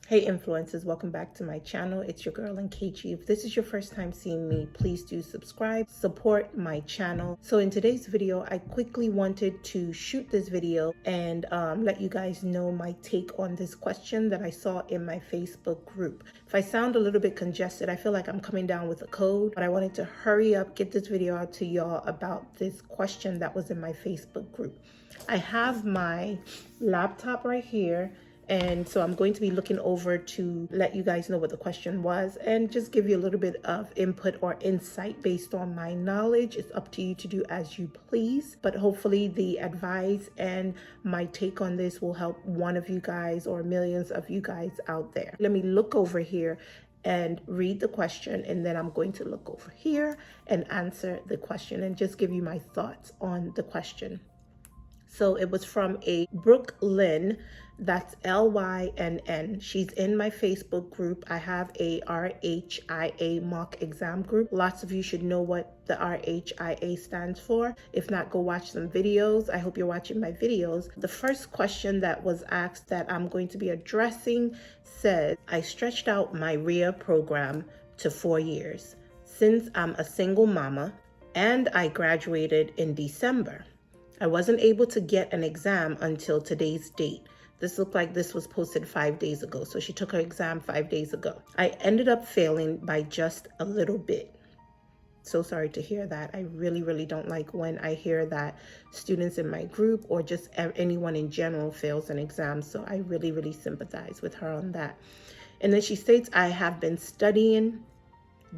Hey influencers, welcome back to my channel. It's your girl Nkechi. If this is your first time seeing me, please do subscribe, support my channel. So in today's video, I quickly wanted to shoot this video and let you guys know my take on this question that I saw in my Facebook group. If I sound a little bit congested, I feel like I'm coming down with a cold, but I wanted to hurry up, get this video out to y'all about this question that was in my Facebook group. I have my laptop right here, and so I'm going to be looking over to let you guys know what the question was and just give you a little bit of input or insight based on my knowledge. It's up to you to do as you please, but hopefully the advice and my take on this will help one of you guys or millions of you guys out there. Let me look over here and read the question, and then I'm going to look over here and answer the question and just give you my thoughts on the question. So it was from a Brooklyn, that's Lynn. She's in my Facebook group. I have a RHIA mock exam group. Lots of you should know what the RHIA stands for. If not, go watch some videos. I hope you're watching my videos. The first question that was asked that I'm going to be addressing says, I stretched out my Rhia program to 4 years since I'm a single mama and I graduated in December. I wasn't able to get an exam until today's date. This looked like this was posted 5 days ago. So she took her exam 5 days ago. I ended up failing by just a little bit. So sorry to hear that. I really don't like when I hear that students in my group or just anyone in general fails an exam. So I really sympathize with her on that. And then she states, I have been studying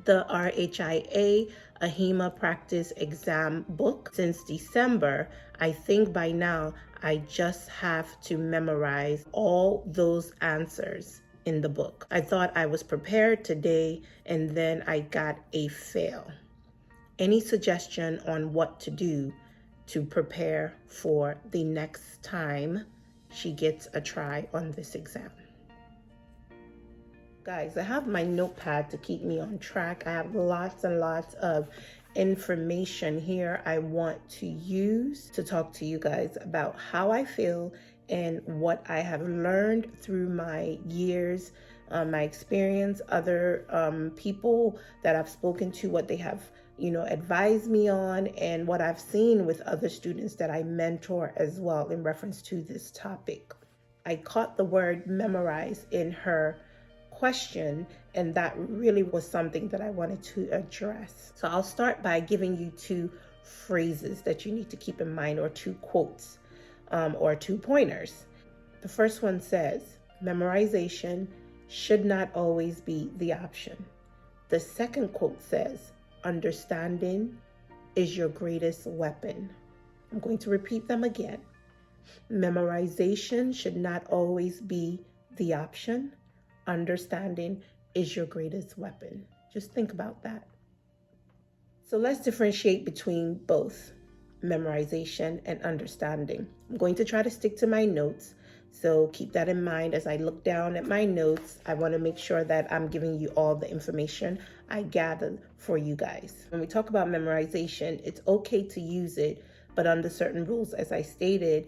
the RHIA AHIMA practice exam book since December. I think by now I just have to memorize all those answers in the book. I thought I was prepared today and then I got a fail. Any suggestion on what to do to prepare for the next time she gets a try on this exam? Guys, I have my notepad to keep me on track. I have lots and lots of information here I want to use to talk to you guys about how I feel and what I have learned through my years, my experience, other people that I've spoken to, what they have advised me on, and what I've seen with other students that I mentor as well in reference to this topic. I caught the word memorize in her question, and that really was something that I wanted to address. So I'll start by giving you 2 phrases that you need to keep in mind, or 2 quotes, or 2 pointers. The first one says, memorization should not always be the option. The second quote says, understanding is your greatest weapon. I'm going to repeat them again. Memorization should not always be the option. Understanding is your greatest weapon. Just think about that. So let's differentiate between both memorization and understanding. I'm going to try to stick to my notes, so keep that in mind as I look down at my notes. I want to make sure that I'm giving you all the information I gathered for you guys. When we talk about memorization, it's okay to use it, but under certain rules, as I stated.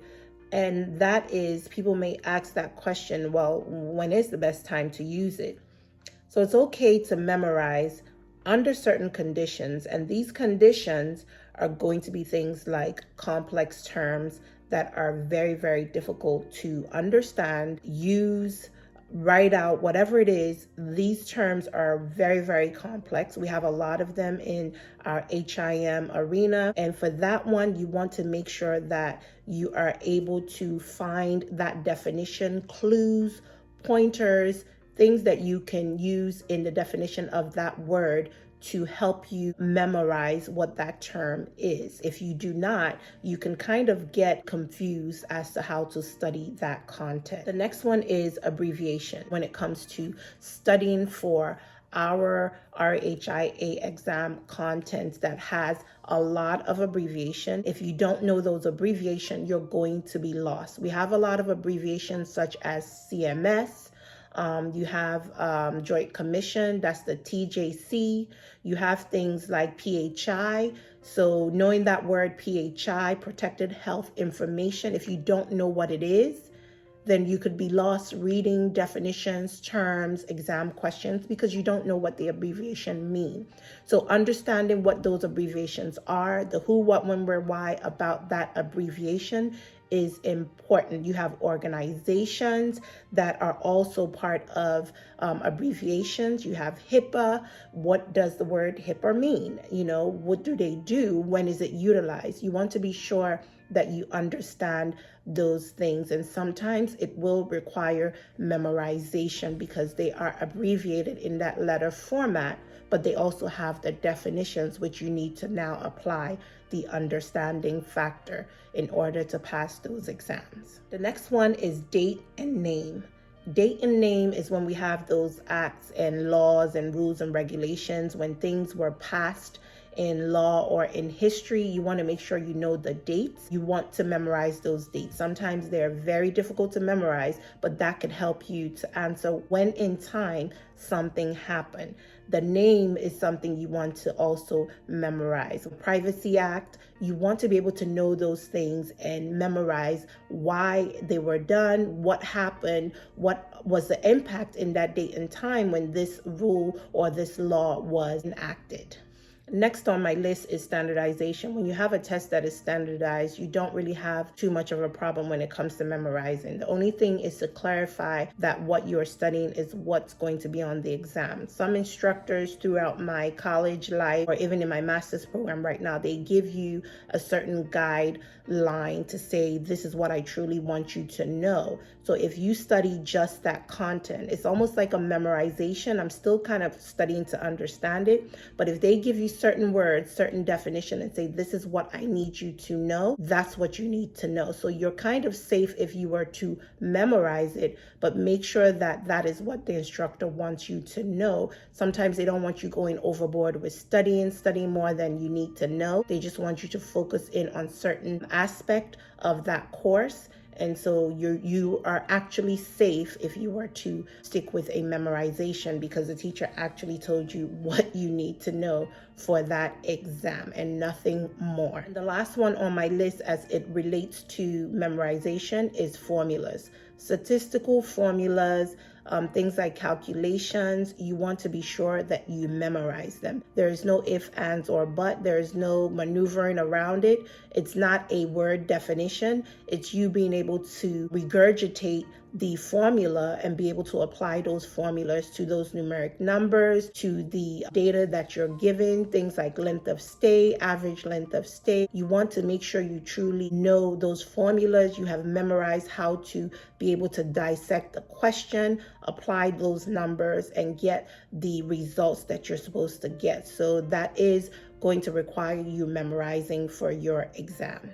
And that is, people may ask that question, well, when is the best time to use it? So it's okay to memorize under certain conditions. And these conditions are going to be things like complex terms that are very difficult to understand, use, write out, whatever it is. These terms are very complex. We have a lot of them in our HIM arena. And for that one, you want to make sure that you are able to find that definition, clues, pointers, things that you can use in the definition of that word to help you memorize what that term is. If you do not, you can kind of get confused as to how to study that content. The next one is abbreviation. When it comes to studying for our RHIA exam content that has a lot of abbreviation, if you don't know those abbreviations, you're going to be lost. We have a lot of abbreviations such as CMS. You have Joint Commission, that's the TJC. You have things like PHI. So knowing that word PHI, Protected Health Information, if you don't know what it is, then you could be lost reading definitions, terms, exam questions because you don't know what the abbreviation mean. So understanding what those abbreviations are, the who, what, when, where, why about that abbreviation is important. You have organizations that are also part of abbreviations. You have HIPAA. What does the word HIPAA mean? What do they do? When is it utilized? You want to be sure that you understand those things. And sometimes it will require memorization because they are abbreviated in that letter format, but they also have the definitions which you need to now apply the understanding factor in order to pass those exams. The next one is date and name. Date and name is when we have those acts and laws and rules and regulations, when things were passed in law or in history. You want to make sure you know the dates. You want to memorize those dates. Sometimes they're very difficult to memorize, but that could help you to answer when in time something happened. The name is something you want to also memorize. Privacy Act, you want to be able to know those things and memorize why they were done, what happened, what was the impact in that date and time when this rule or this law was enacted. Next on my list is standardization. When you have a test that is standardized, you don't really have too much of a problem when it comes to memorizing. The only thing is to clarify that what you're studying is what's going to be on the exam. Some instructors throughout my college life or even in my master's program right now, they give you a certain guideline to say, this is what I truly want you to know. So if you study just that content, it's almost like a memorization. I'm still kind of studying to understand it, but if they give you certain words, certain definition, and say, this is what I need you to know, that's what you need to know. So you're kind of safe if you were to memorize it, but make sure that that is what the instructor wants you to know. Sometimes they don't want you going overboard with studying more than you need to know. They just want you to focus in on certain aspect of that course. And so you are actually safe if you were to stick with a memorization, because the teacher actually told you what you need to know for that exam and nothing more. And the last one on my list as it relates to memorization is formulas. Statistical formulas, things like calculations, you want to be sure that you memorize them. There is no if, ands, or but. There is no maneuvering around it. It's not a word definition. It's you being able to regurgitate the formula and be able to apply those formulas to those numeric numbers, to the data that you're given, things like length of stay, average length of stay. You want to make sure you truly know those formulas. You have memorized how to be able to dissect the question, apply those numbers, and get the results that you're supposed to get. So that is going to require you memorizing for your exam.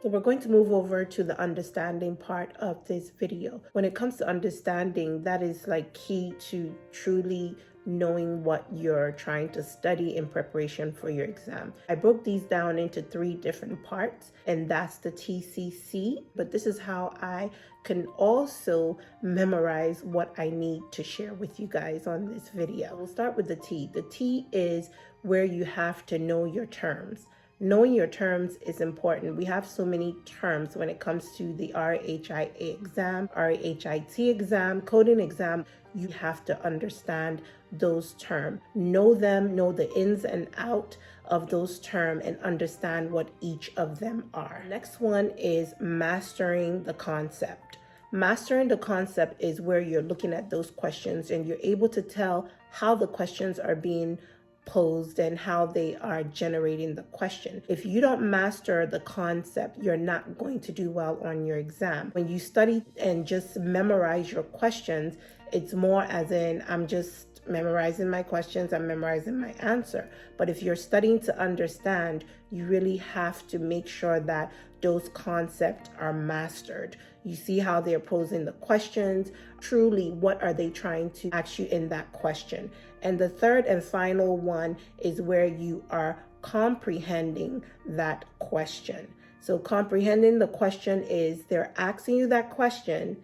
So we're going to move over to the understanding part of this video. When it comes to understanding, that is like key to truly knowing what you're trying to study in preparation for your exam. I broke these down into 3 different parts, and that's the TCC, but this is how I can also memorize what I need to share with you guys on this video. We'll start with the T. The T is where you have to know your terms. Knowing your terms is important. We have so many terms when it comes to the RHIA exam, RHIT exam, coding exam. You have to understand those terms. Know them, know the ins and out of those terms, and understand what each of them are. Next one is mastering the concept. Mastering the concept is where you're looking at those questions and you're able to tell how the questions are being posed and how they are generating the question. If you don't master the concept, you're not going to do well on your exam. When you study and just memorize your questions, it's more as in, I'm just memorizing my questions, I'm memorizing my answer. But if you're studying to understand, you really have to make sure that those concepts are mastered. You see how they're posing the questions. Truly, what are they trying to ask you in that question? And the third and final one is where you are comprehending that question. So comprehending the question is they're asking you that question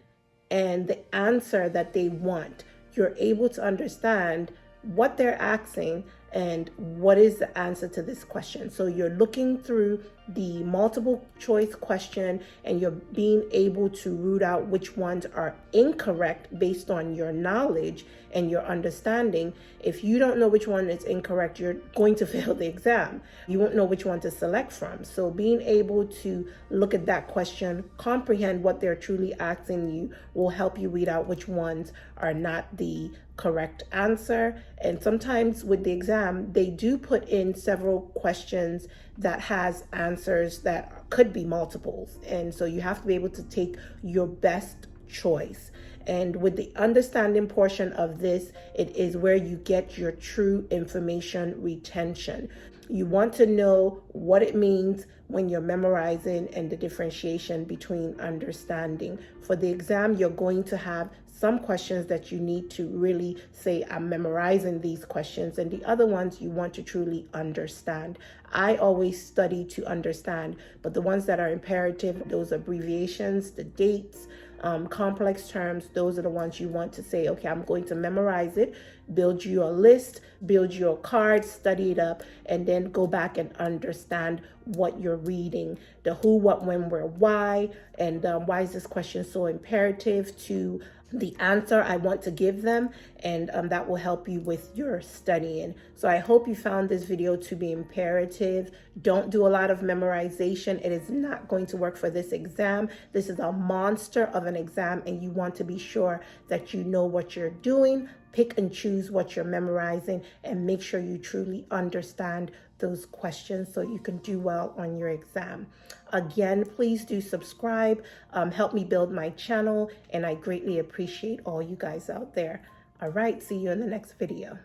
and the answer that they want. You're able to understand what they're asking and what is the answer to this question. So you're looking through the multiple choice question and you're being able to root out which ones are incorrect based on your knowledge and your understanding. If you don't know which one is incorrect, you're going to fail the exam. You won't know which one to select from. So being able to look at that question, comprehend what they're truly asking you, will help you weed out which ones are not the correct answer. And sometimes with the exam, they do put in several questions that has answers that could be multiples. And so you have to be able to take your best choice. And with the understanding portion of this, it is where you get your true information retention. You want to know what it means when you're memorizing and the differentiation between understanding. For the exam, you're going to have some questions that you need to really say, I'm memorizing these questions, and the other ones you want to truly understand. I always study to understand, but the ones that are imperative, those abbreviations, the dates, complex terms, those are the ones you want to say, okay, I'm going to memorize it, build you a list, build your card, study it up, and then go back and understand what you're reading, the who, what, when, where, why, and why is this question so imperative to the answer I want to give them, and that will help you with your studying. So I hope you found this video to be imperative. Don't do a lot of memorization. It is not going to work for this exam. This is a monster of an exam, and you want to be sure that you know what you're doing. Pick and choose what you're memorizing and make sure you truly understand those questions so you can do well on your exam. Again, please do subscribe, help me build my channel, and I greatly appreciate all you guys out there. All right, see you in the next video.